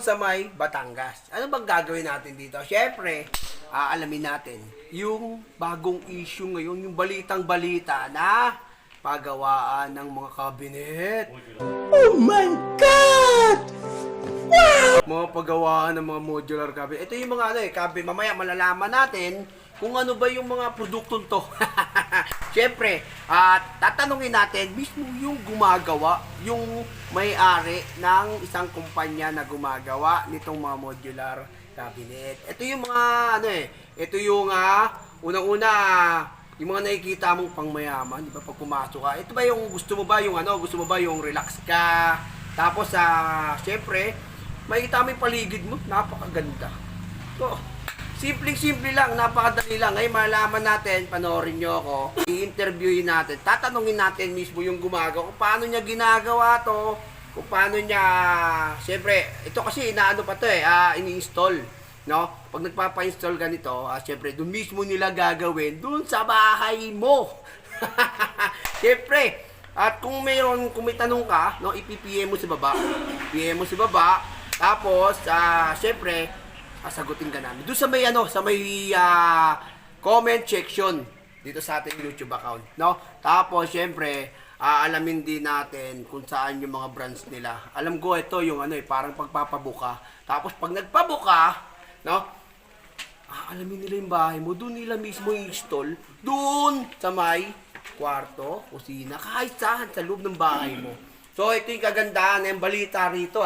sa may Batangas. Ano bang gagawin natin dito? Siyempre, aalamin natin yung bagong issue ngayon, yung balitang-balita na pagawaan ng mga kabinet. Oh my God! Wow! Mga pagawaan ng mga modular cabinet. Ito yung mga cabinet. Mamaya malalaman natin kung ano ba yung mga produktong to. Siyempre, tatanungin natin mismo yung gumagawa, yung may-ari ng isang kumpanya na gumagawa nitong mga modular cabinet. Ito yung mga ito yung unang-una yung mga nakikita mong pangmayaman, di ba, pag pumasok ka. Ito ba yung gusto mo ba yung relax ka? Tapos siyempre, makikita mo yung paligid mo, napakaganda. So, simpleng-simple lang, napakadali lang. Ngayon malaman natin, panoorin nyo ako, i-interviewin natin, tatanungin natin mismo yung gumagawa, kung paano niya ginagawa to, kung paano niya, siyempre, ito kasi inaano pa to ini-install, no? Pag nagpapa-install ganito, siyempre, doon mismo nila gagawin, doon sa bahay mo. Siyempre, at kung may tanong ka, no, ipipm mo sa baba, tapos, siyempre, sasagutin ka namin. Doon sa may comment section dito sa ating YouTube account, no? Tapos syempre, alamin din natin kung saan yung mga brands nila. Alam ko ito yung parang pagpapabuka. Tapos pag nagpabuka, no? Alamin nila yung bahay mo, doon nila mismo i-install, doon sa may kwarto, kusina, kahit saan sa loob ng bahay mo. So ito yung kagandahan ng balita rito,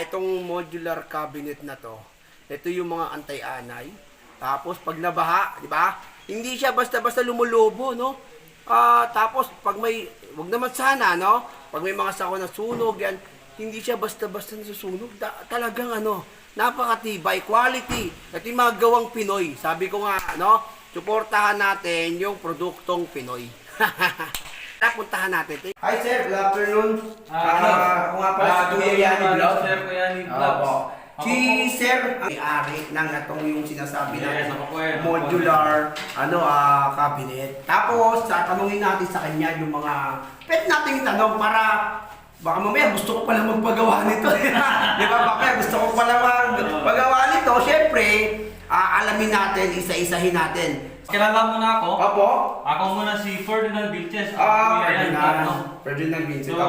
itong modular cabinet na to, ito yung mga antay-anay. Tapos pag nabaha, di ba? Hindi siya basta-basta lumulubo, no? Tapos pag wag naman sana, no? Pag may mga sako na sunog yan, hindi siya basta-basta nasusunog. Talagang napakatibay, quality. Ito yung mga gawang Pinoy. Sabi ko nga, no? Suportahan natin yung produktong Pinoy. Puntahan natin. Hi sir, good afternoon. Ako nga pala si Kuya Yani Vlog. Sir, Kuya Yani Vlog. Si sir, ang may-ari ng itong yung sinasabi na modular cabinet. Tapos, tanungin natin sa kanya yung mga pwede natin itanong para baka mamaya gusto ko pala magpagawa nito. Di ba? Baka gusto ko pala magpagawa nito. Siyempre, alamin natin, isa-isahin natin. Kilala mo na ako? Opo. Ako muna si Ferdinand Vilches. Ferdinand Vilches. So,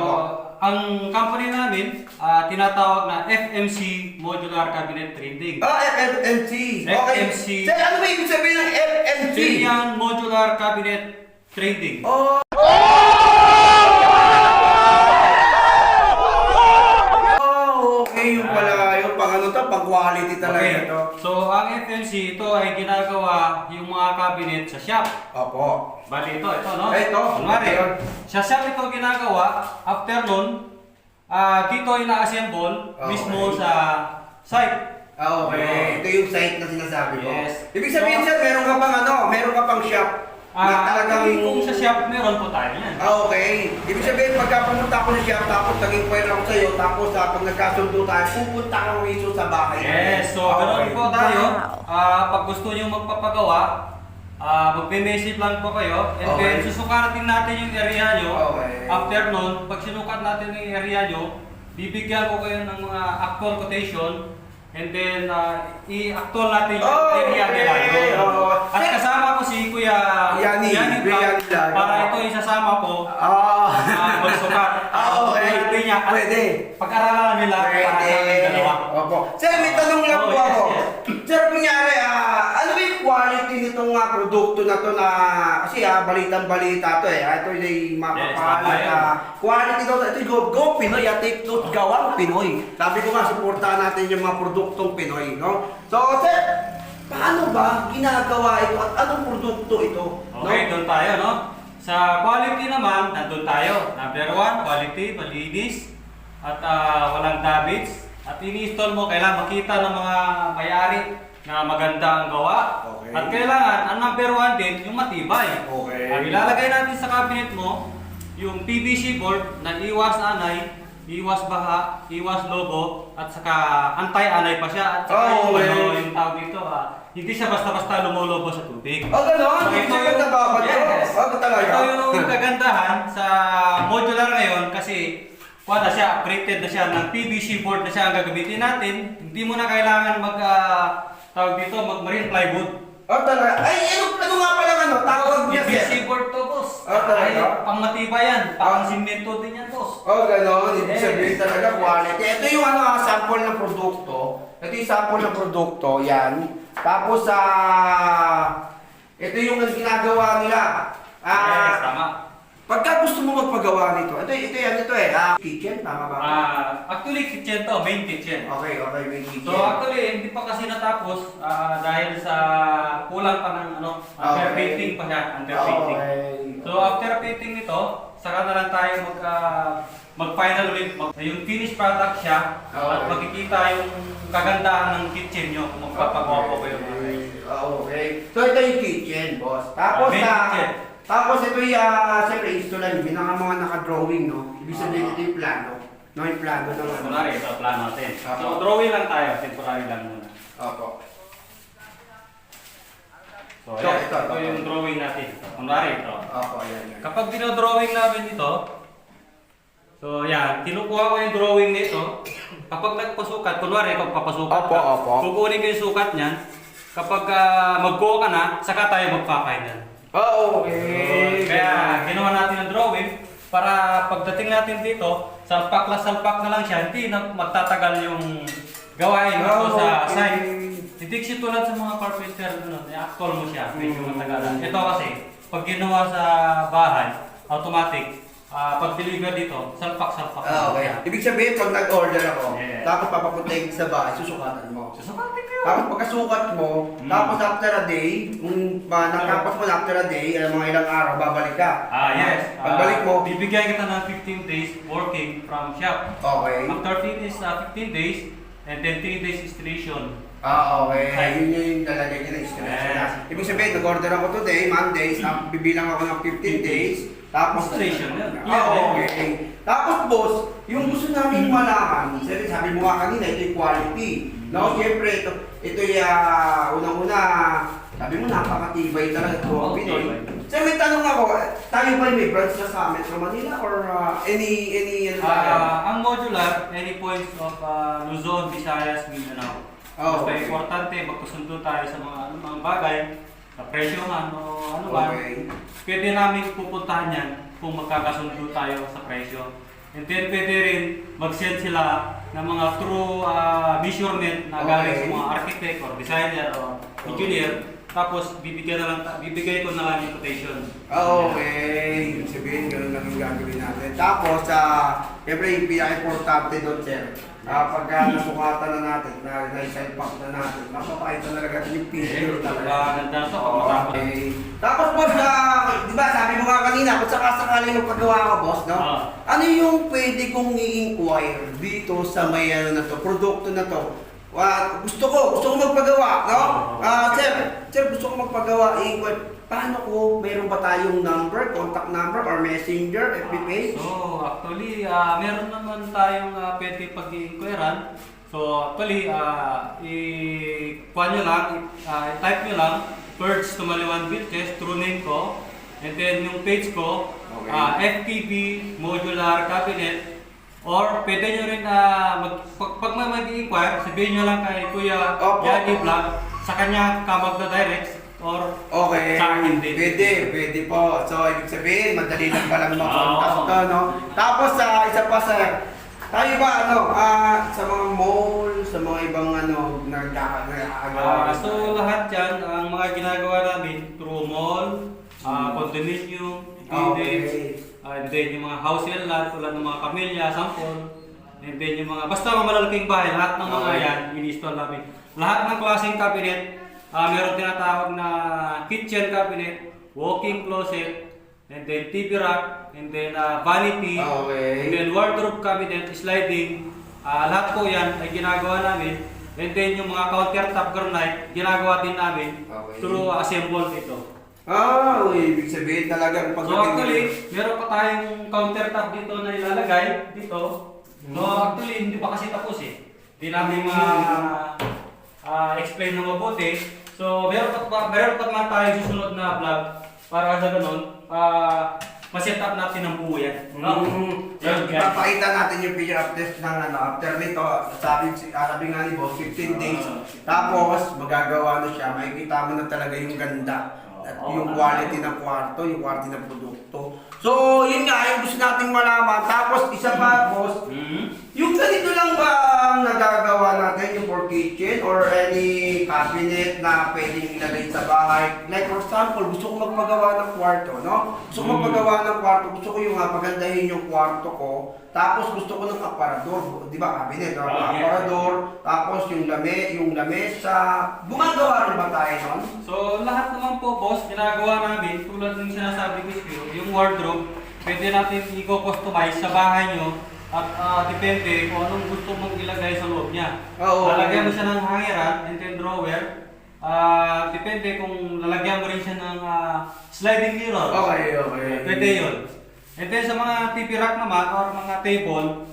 ang company namin, tinatawag na FMC Modular Cabinet Trading. FMC. Okay. FMC. Sir, ano ba ibig sabihin ng FMC? Ferdinand Modular Cabinet Trading. Okay, yung pala, yung pang quality talaga ito. So, ang FMC, ito ay ginagawa yung mga cabinet sa shop. Opo. Bali, ito, no? Ito. Kunwari, sa shop ito ginagawa, after nun, dito ay na-assemble mismo sa site. Okay. Ito yung site na sinasabi ko. Yes. Ibig sabihin sir, meron ka pang shop na talagang... Kung sa shop, meron po tayo yan. Okay. Ibig sabihin, pagka pumunta ako sa shop, tapos naging pwede ako sa'yo, tapos pag nagkasundo tayo, pupunta ka mismo sa bahay. Yes, so ganoon po tayo. Pag gusto nyo magpapagawa, magme-message lang po kayo, and then susukatin natin yung area nyo. After nun, pag sinukat natin yung area nyo, bibigyan ko kayo ng mga actual quotation, and then i-actual natin yung area nila. At kasama ko si Kuya Yani Vlog, para ito isasama ko magsukat. Okay. Pwede. Pag-aralan nila para sa ating dalawa. Opo. Sir, may tanong lang po ako. Sir, kunyari, ano ba yung quality nitong produkto na to na, kasi balitang-balita to ito yung mapapahalat quality daw, ito yung go Pinoy, take note, gawang Pinoy. Sabi ko nga, supportahan natin yung mga produktong Pinoy, no? So, sir, paano ba ginagawa ito at anong produkto ito? Okay, doon tayo, no? Sa quality naman, nandun tayo. Number 1, quality, malinis, at walang damage. At ini-install mo, kailangan makita ng mga may-ari na maganda ang gawa. Okay. At kailangan, ang number 1 din, yung matibay. Okay. Ang ilalagay natin sa cabinet mo, yung PVC board na iwas anay, iwas baha, iwas lobo, at saka antay-anay pa siya. At saka yung tawag dito, hindi siya basta-basta lumolobo sa tubig. Gano'n? Hindi siya nababad. Yes. Talaga? Ito yung kagandahan sa modular ngayon kasi na siya, upgraded na siya ng PVC board na siya ang gagamitin natin. Hindi mo na kailangan tawag dito, mag-marine plywood. Oh, talaga. Ay, ano nga pala tawag niya, sir? PVC board to, boss. Oh, talaga? Ay, pang matibay yan. Pang simento din yan, boss. Oh, gano'n. Ibig sabihin talaga quality. Ito yung sample ng produkto. Ito yung sample ng produkto. Yan. Tapos, ito yung ginagawa nila. Yes, tama. Pagka gusto mo magpagawa nito, ito kitchen, tama ba? Actually, kitchen to, main kitchen. Okay, may kitchen. So actually, hindi pa kasi natapos dahil sa kulang pa ng underpainting pa siya, underpainting. Okay. So after painting nito, saka na lang tayo mag-final ulit. Yung finished product siya, at makikita yung kagandahan ng kitchen nyo kung magpapagawa ko kayo. Okay. So ito yung kitchen, boss. Tapos main kitchen. Tapos ito yung, siyempre, install yun ang mga naka-drawing, no? Ibig sabihin ito yung plano. No, yung plano ng ano. Kunwari, ito plano natin. Opo. So drawing lang tayo, temporary lang muna. Opo. So yan, ito yung drawing natin. Kunwari ito. Opo, yan. Kapag dinodrawing namin ito, so yan, kinukuha ko yung drawing nito. Kapag nagpasukat, kunwari kapag papasukat Opo, opo. kukunin ko yung sukat niyan. Kapag mag-go ka na, saka tayo magpa-final. Okay. Kaya ginawa natin ang drawing para pagdating natin dito, salpak na lang siya, hindi na magtatagal yung gawain dito sa site. Hindi kasi tulad sa mga carpenter, i-actual mo siya, medyo matagalan. Ito kasi, pag ginawa sa bahay, automatic, pag deliver dito, salpak na Okay. siya. Ibig sabihin, pag nag-order ako, Yeah. tapos papapuntahin sa bahay, susukatan mo. Susukatin ko yun. Tapos pagkasukat mo, tapos after a day, kung natapos mo na after a day, mga ilang araw, babalik ka. Yes. Pagbalik mo, Bibigyan kita ng 15 days working from shop. okay. After 15 days, and then 3 days installation. Okay. Yun yung lalagay niya ng installation. Yeah. Ibig sabihin, nag-order ako today, Mondays, bibilang ako ng 15 days, tapos Installation yun. Okay. Tapos boss, yung gusto namin malaman, sabi mo nga kanina, ito yung quality. No, siyempre, ito yung unang-una, sabi mo napakatibay talaga ito ang Pinoy. So may tanong ako, tayo ba may branch na sa Metro Manila or any ano ba? Ang modular, any points of Luzon, Visayas, Mindanao. Basta importante, magkasundo tayo sa mga bagay, sa presyo man o ano man. Pwede namin pupuntahan yan kung magkakasundo tayo sa presyo. And then pwede rin mag-send sila ng mga true measurement na galing sa mga architect or designer or engineer. Tapos bibigay ko na lang yung quotation. Okay. Ibig sabihin, gano'n lang yung gagawin natin. Tapos, siyempre yung pinaka-importante doon, sir. Pagka nasukatan na natin, na-self-pack na natin, mapapakita na natin yung picture talaga. Ganda to pag matapos. Okay. Tapos boss, di ba sabi mo nga kanina, kung sakasakali magpagawa ka boss, no? Ano yung pwede kong i-inquire dito sa may na to, produkto na to? Gusto ko magpagawa, no? Sir, gusto ko magpagawa, i-inquire. Paano ko, meron ba tayong number, contact number, or messenger, FB page? So, actually, meron naman tayong pwede pag-i-inquirean. So, actually, i-type nyo lang, Birds Tumaliwan Vilches, true name ko. And then, yung page ko, FPB Modular Cabinet. Or, pwede nyo rin, pag may mag-i-inquire, sabihin nyo lang kay Kuya Yanni Vlog, sa kanya ka magda-direct. Or sa akin din. Pwede po. So, ibig sabihin, madali lang palang mag-contact to, no? Tapos, isa pa sir, tayo ba, sa mga mall, sa mga ibang nagkakagawa? So, lahat yan, ang mga ginagawa namin, through mall, condominium, buildings, and then yung mga house and lot, tulad ng mga pamilya, sample, and then yung mga, basta mga malalaking bahay, lahat ng mga yan, in-install namin. Lahat ng klaseng cabinet, meron tinatawag na kitchen cabinet, walk-in closet, and then TV rack, and then vanity, and then wardrobe cabinet, sliding. Lahat po yan ay ginagawa namin. And then yung mga countertop granite, ginagawa din namin through assemble ito. Ibig sabihin talagang So actually, meron pa tayong countertop dito na ilalagay dito. So actually, hindi pa kasi tapos eh. Hindi namin explain na mabuti. So, meron pa naman tayo susunod na vlog para sa ganun. ma-set up natin ang buo yan. No? Yan, guys. Ipapakita natin yung picture after nito. Sabi nga ni boss, 15 days. Tapos, magagawa na siya. Makikita mo na talaga yung ganda. At yung quality ng kwarto, yung quality ng produkto. So, yun nga, yung gusto nating malaman. Tapos, isa pa, boss, yung ganito lang ba ang nagagawa natin, yung for kitchen or any cabinet na pwedeng ilagay sa bahay? Like for example, gusto ko magpagawa ng kwarto, no? Gusto ko magpagawa ng kwarto, gusto ko yung pagandahin yung kwarto ko. Tapos gusto ko ng aparador, di ba cabinet, or aparador, tapos yung lamesa. Gumagawa rin ba tayo nun? So, lahat naman po, boss, ginagawa namin, tulad ng sinasabi ko sa'yo, yung wardrobe, pwede natin i-customize sa bahay nyo at depende kung anong gusto mong ilagay sa loob niya. Lalagyan mo siya ng hangeran and then drawer. Depende kung lalagyan mo rin siya ng sliding mirror. Okay. Pwede yun. And then sa mga TV rack naman or mga table,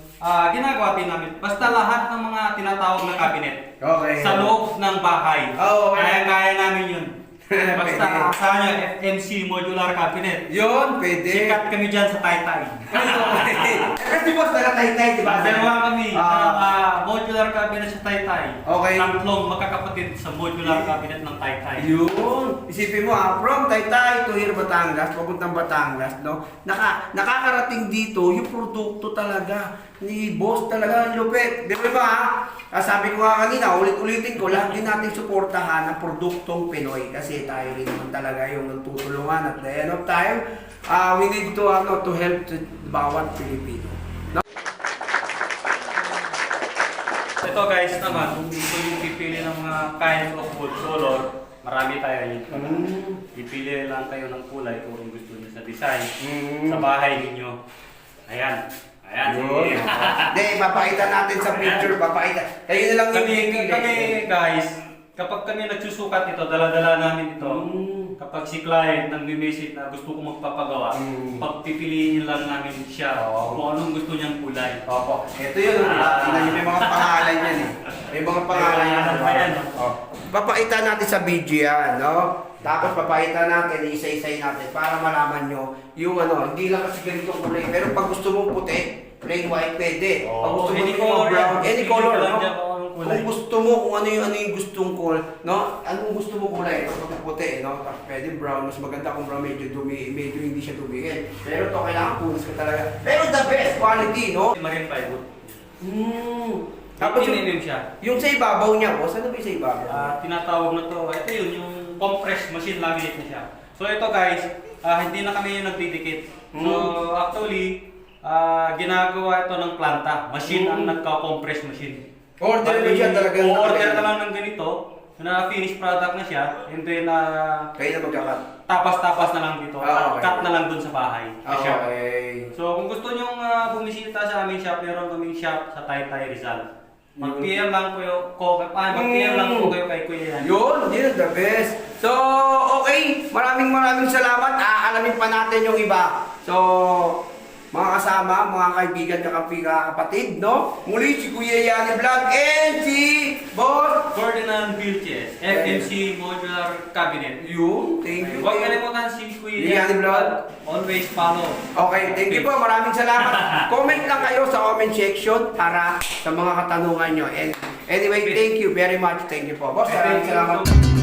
ginagawa din namin. Basta lahat ng mga tinatawag na cabinet. Okay. Sa loob ng bahay. Okay. Kaya namin yun. Basta sa niya, FMC modular cabinet. Yun, pwede. Sikat kami dyan sa Taytay. Kasi boss, taga-Taytay, di ba? Dalawa kami, modular cabinet sa Taytay. Okay. Tatlong magkakapatid sa modular cabinet ng Taytay. Yun. Isipin mo from Taytay to here Batangas, papuntang Batangas, no? Nakakarating dito yung produkto talaga ni boss talaga, ang lupit. Di ba sabi ko nga kanina, ulit-ulitin ko, lahat din natin suportahan ang produktong Pinoy kasi tayo rin naman talaga yung nagtutulungan at the end of time, we need to help to bawat Pilipino. Ito guys naman, kung gusto yung pipili ng mga kind of wood color, marami tayo yun. Ipili lang kayo ng kulay kung gusto niyo sa design sa bahay ninyo. Ayan. Hindi, papakita natin sa picture, papakita. Kayo na lang yung Kami guys, kapag kami nagsusukat ito, dala-dala namin ito. Kapag si client nag-message na gusto ko magpapagawa, pagpipiliin lang namin siya kung anong gusto niyang kulay. Opo. Ito yun, may mga pangalan yan eh. May mga pangalan yan. Papakita natin sa video yan, no? Tapos papakita natin, isa-isay natin para malaman nyo yung hindi lang kasi ganitong kulay. Pero pag gusto mong puti, plain white pwede. Pag gusto mo yung brown, any color, no? Kung gusto mo, kung ano yung gustong color, no? Anong gusto mo kulay? Ito pag puti, no? Pwede brown, mas maganda kung brown, medyo hindi siya dumihin. Pero ito, kailangan punas ka talaga. Pero the best quality, no? Marine plywood. Tapos siya. yung sa ibabaw niya, boss, ano ba yung sa ibabaw? Tinatawag na to, ito yun, yung compress machine laminate na siya. So ito guys, hindi na kami yung nagdidikit. So actually, ginagawa ito ng planta. Machine ang nagka-compress machine. Order mo siya talagang order ka lang ng ganito, na finished product na siya, and then kayo na magkakat. tapas-tapas na lang dito, Okay. cut na lang dun sa bahay. Okay. So kung gusto nyong bumisita sa aming shop, meron kaming shop sa Taytay Rizal. Mag-PM lang mag-PM lang po kayo kay Kuya Yan. Yun the best. So, okay. Maraming salamat. Aalamin pa natin yung iba. So, mga kasama, mga kaibigan, kapatid, no? Muli si Kuya Yani Vlog and si Boss Ferdinand Vilches, FMC Modular Cabinet. Yun, thank you. Huwag kalimutan si Kuya Yani Vlog. Always follow. Okay, thank you po. Maraming salamat. Comment lang kayo sa comment section para sa mga katanungan nyo. And anyway, thank you very much. Thank you po. Boss, maraming salamat.